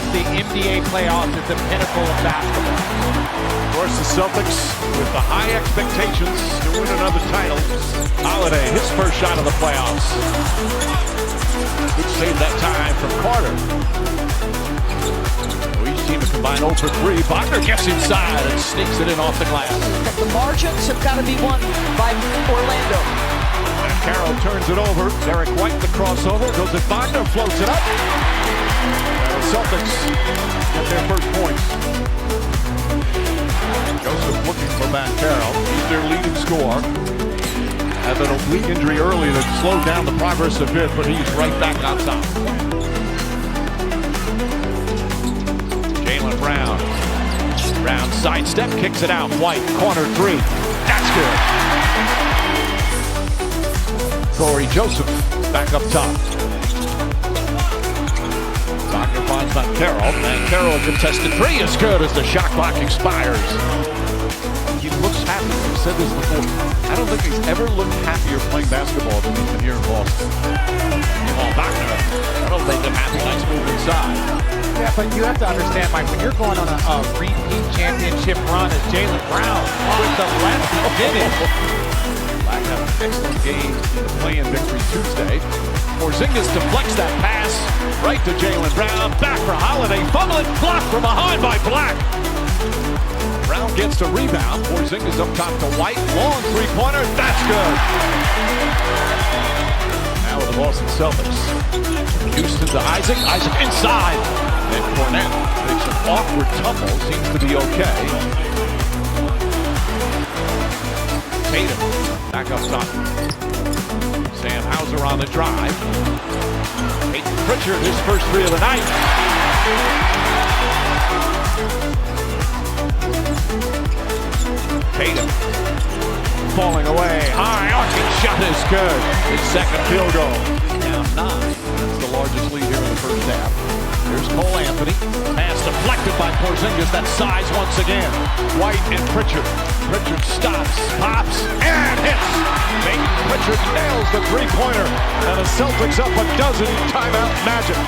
if the NBA playoffs is the pinnacle of basketball. Of course, the Celtics with the high expectations to win another title. Holiday, his first shot of the playoffs. Could save that time from Carter. Each team to combine 0 for 3. Wagner gets inside and sneaks it in off the glass. But the margins have got to be won by Orlando. And Carroll turns it over. Derek White the crossover. Goes at Wagner, floats it up. And the Celtics get their first points. Joseph looking for Matt Carroll. He's their leading scorer. Had an oblique injury early that slowed down the progress a bit, but he's right back on top. Jaylen Brown. Brown sidestep, kicks it out. White, corner 3. That's good. Corey Joseph back up top. Wagner finds Matt Carroll. And Carroll contested 3 is good as the shot clock expires. He looks happy. I've said this before. I don't think he's ever looked happier playing basketball than he's been here in Boston. Wagner, I don't think they're happy. Nice move inside. Yeah, but you have to understand, Mike, when you're going on a repeat championship run as Jaylen Brown with the left finish. Black had an excellent game in the play-in victory Tuesday. Porzingis deflects that pass right to Jaylen Brown. Back for Holiday. Fumbling, blocked from behind by Black. Brown gets the rebound. Porzingis up top to White. Long three-pointer. That's good. Now with the Boston Celtics. Houston to Isaac. Isaac inside. And Cornette makes an awkward tumble. Seems to be okay. Tatum back up top. Sam Hauser on the drive. Peyton Pritchard, his first 3 of the night. Tatum falling away. High arcing shot is good. His second field goal. Down 9. That's the largest lead here in the first half. Here's Cole Anthony. Pass deflected by Porzingis. That size once again. White and Pritchard. Pritchard stops, pops, and hits. Peyton Pritchard nails the three-pointer. And the Celtics up a dozen. Timeout Magic.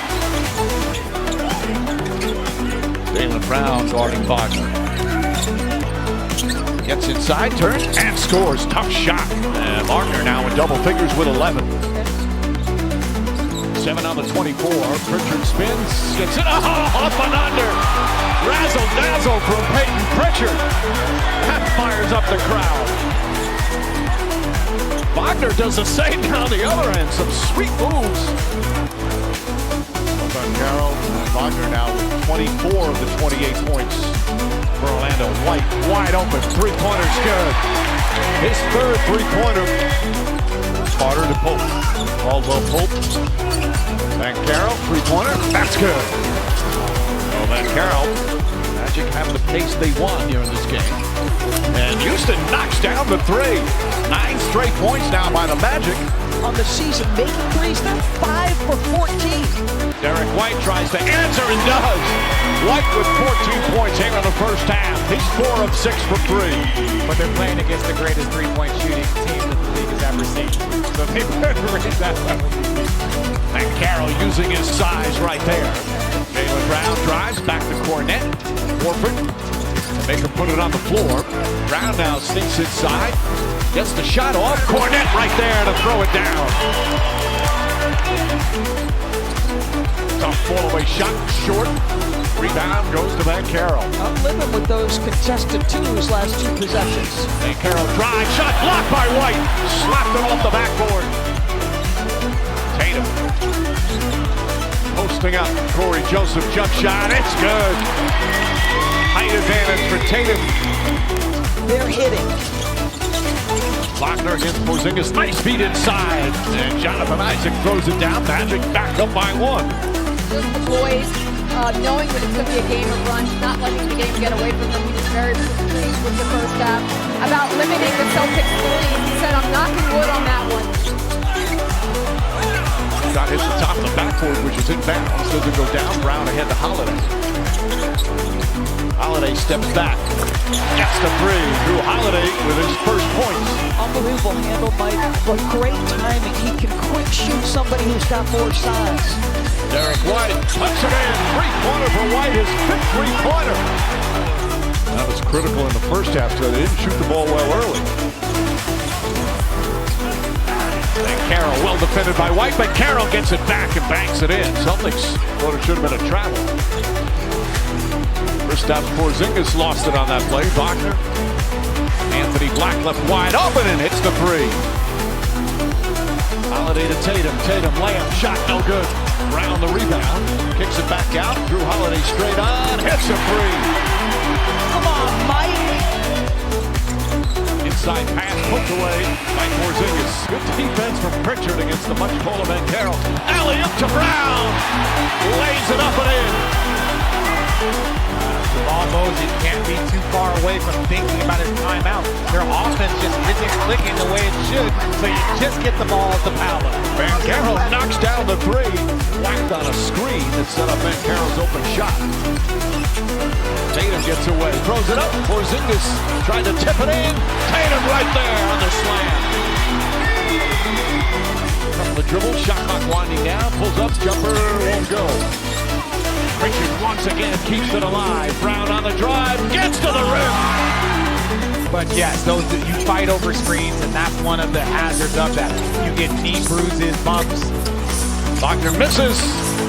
Jaylen Brown guarding Wagner. Gets inside, turns, and scores. Tough shot. And Wagner now in double figures with 11. 7 on the 24. Pritchard spins, gets it off and under. Razzle-dazzle from Peyton Pritchard. That fires up the crowd. Wagner does the same down the other end. Some sweet moves. Well done, Carroll. Wagner now with 24 of the 28 points for Orlando. White, wide open. Three-pointer's good. His third three-pointer. Carter to Pope. Caldwell Pope. Van Carroll, three-pointer. That's good. Well, Van Carroll. Magic having the pace they won here in this game. And Houston knocks down the 3. 9 straight points now by the Magic. On the season, making threes, they're 5 for 14. Derek White tries to answer and does. White with 14 points here in the first half. He's 4 of 6 for 3. But they're playing against the greatest three-point shooting team that the league has ever seen. So they better raise that level. And Carroll using his size right there. Jaylen Brown drives back to Cornette. Warford to make him put it on the floor. Brown now sneaks inside. Gets the shot off. Cornette right there to throw it down. Tough fall-away shot. Short. Rebound goes to Van Carroll. I'm living with those contested 2s last 2 possessions. Van Carroll drive. Shot blocked by White. Slapped it off the backboard. Tatum. Posting up. Corey Joseph jump shot. It's good. Height advantage for Tatum. They're hitting. Wagner against Porzingis. Nice feed inside. And Jonathan Isaac throws it down. Magic back up by 1. The boys, knowing that it's going to be a game of runs, not letting the game get away from them. He was very pleased with the first half about limiting the Celtics threes. He said, I'm knocking wood on that one. Shot hits the top of the backboard, which is inbounds. Doesn't go down. Brown ahead to Holiday. Holiday steps back. Gets the 3. Drew Holiday with his first points. Unbelievable handle, Mike, but great timing. He can quick shoot somebody who's got more size. Derek White puts it in. 3-pointer for White, his fifth three-pointer. That was critical in the first half, so they didn't shoot the ball well early. And Carroll, well defended by White, but Carroll gets it back and banks it in. Celtics thought it should have been a travel. Kristaps Porzingis lost it on that play. Wagner. Anthony Black left wide open and hits the three. Holiday to Tatum. Tatum layup, shot no good. Brown the rebound. Kicks it back out. Drew Holiday straight on. Hits a three. Come on, Mike. Inside pass poked away by Porzingis. Good defense from Pritchard against the much taller Ben Carroll. Alley-oop to Brown. Lays it up and in. Jamal Mosey can't be too far away from thinking about his timeout. Their offense just isn't clicking the way it should, so you just get the ball at the Paolo. Van Carroll knocks down the three. Whacked on a screen that set up Van Carroll's open shot. Tatum gets away, throws it up. Porzingis tried to tip it in. Tatum right there on the slam. From the dribble, shot clock winding down. Pulls up, jumper won't go. Pritchard once again keeps it alive. Brown on the drive, gets to the rim. But yes, those you fight over screens, and that's one of the hazards of that. You get knee bruises, bumps. Wagner misses,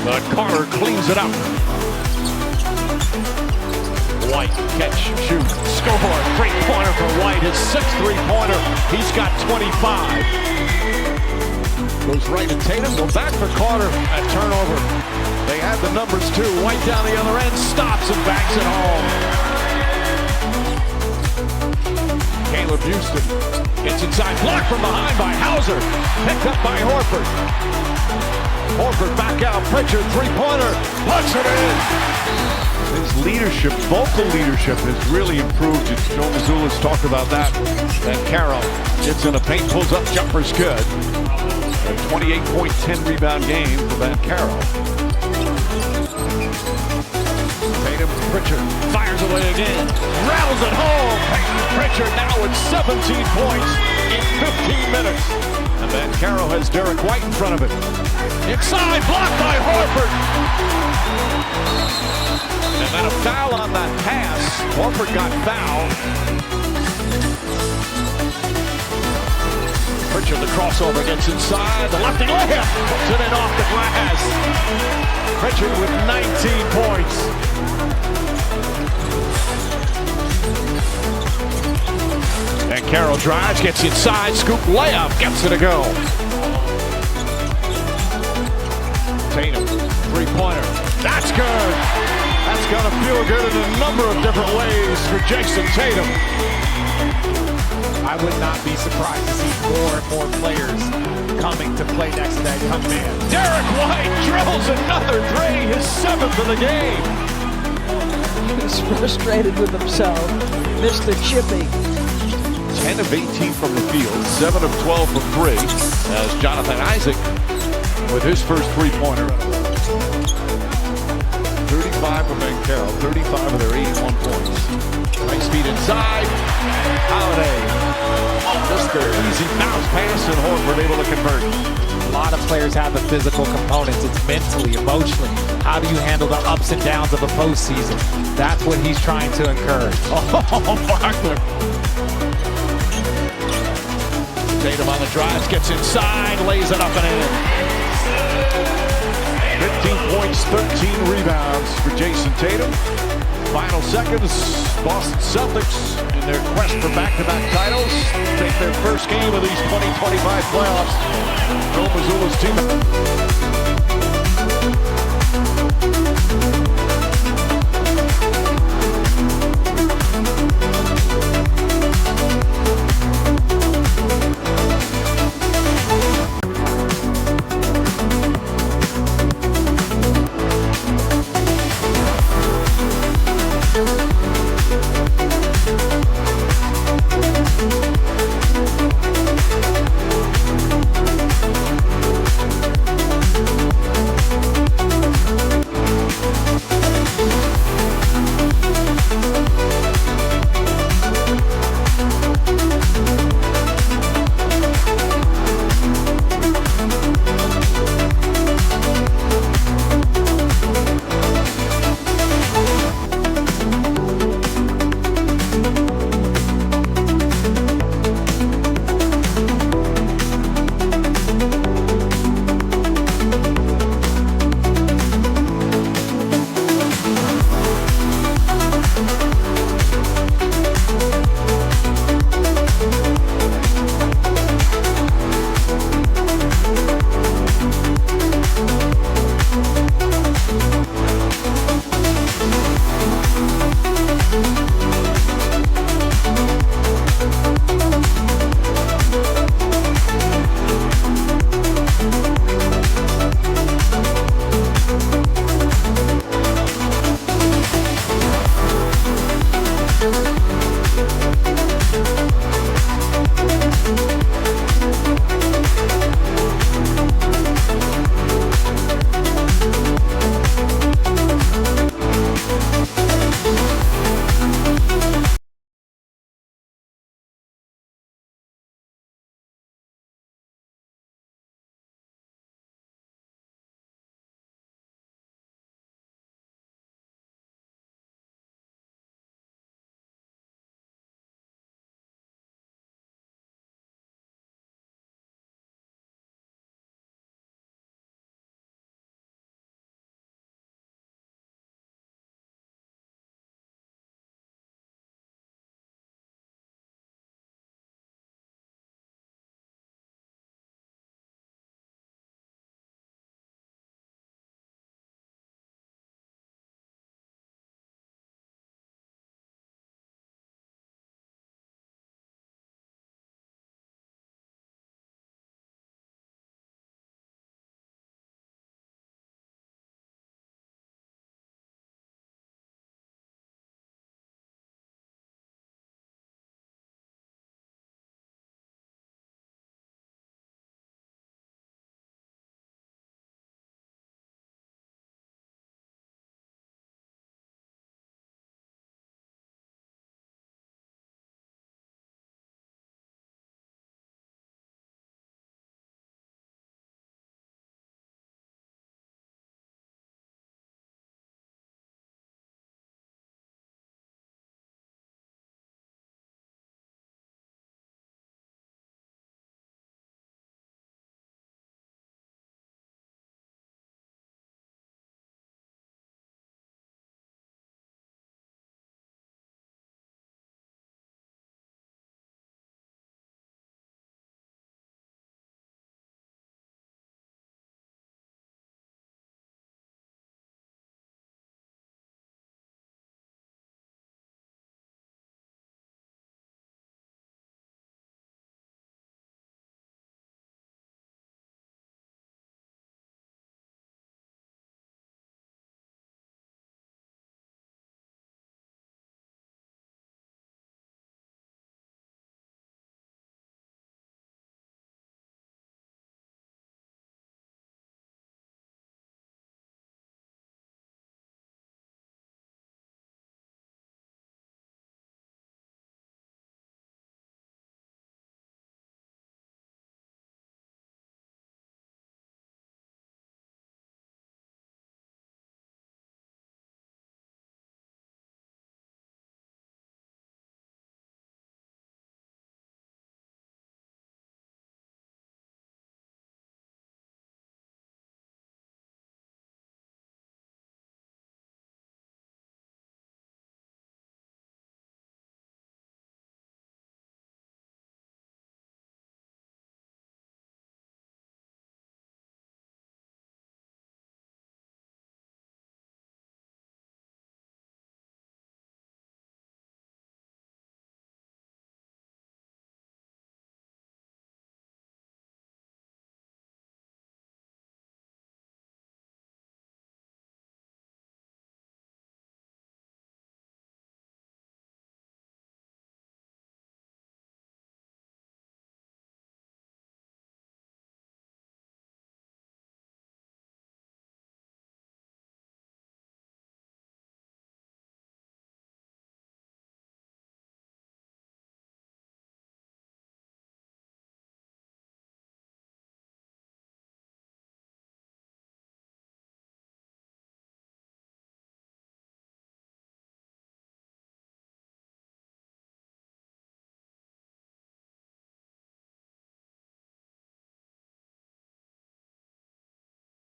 but Carter cleans it up. White, catch, shoot, score. Three-pointer for White, his sixth three-pointer. He's got 25. Goes right to Tatum, go back for Carter at turnover. They have the numbers too. White down the other end, stops and backs it home. Caleb Houston gets inside, blocked from behind by Hauser. Picked up by Horford. Horford back out, Pritchard, three-pointer, puts it in. His leadership, vocal leadership has really improved. Joe Mazzulla's talked about that. And Carroll gets in the paint, pulls up, jumper's good. A 28-point, 10-rebound game for Van Carroll. Tatum, Pritchard fires away again. Rattles it home. Pritchard now with 17 points in 15 minutes. And Van Carroll has Derek White in front of it. Inside, blocked by Horford. And then a foul on that pass. Horford got fouled. Pritchard, the crossover, gets inside. The lefty layup puts it in off the glass. Pritchard with 19 points. And Carroll drives, gets inside, scoop layup, gets it to go. Tatum, three-pointer. That's good. That's going to feel good in a number of different ways for Jason Tatum. I would not be surprised to see more and more players coming to play next to that young man. Derek White drills another three, his seventh of the game. He's frustrated with himself. Mr. Chippy. 10 of 18 from the field, 7 of 12 from three, as Jonathan Isaac with his first three-pointer. 35 for Van Carroll, 35 of their 81 points. Nice speed inside. Holiday. Just an easy bounce pass, and Horford able to convert. A lot of players have the physical components. It's mentally, emotionally. How do you handle the ups and downs of a postseason? That's what he's trying to encourage. Oh, Wagner. Tatum on the drives, gets inside, lays it up and in. 15 points, 13 rebounds for Jason Tatum. Final seconds, Boston Celtics in their quest for back-to-back titles take their first game of these 2025 playoffs. Joe Mazzulla's team.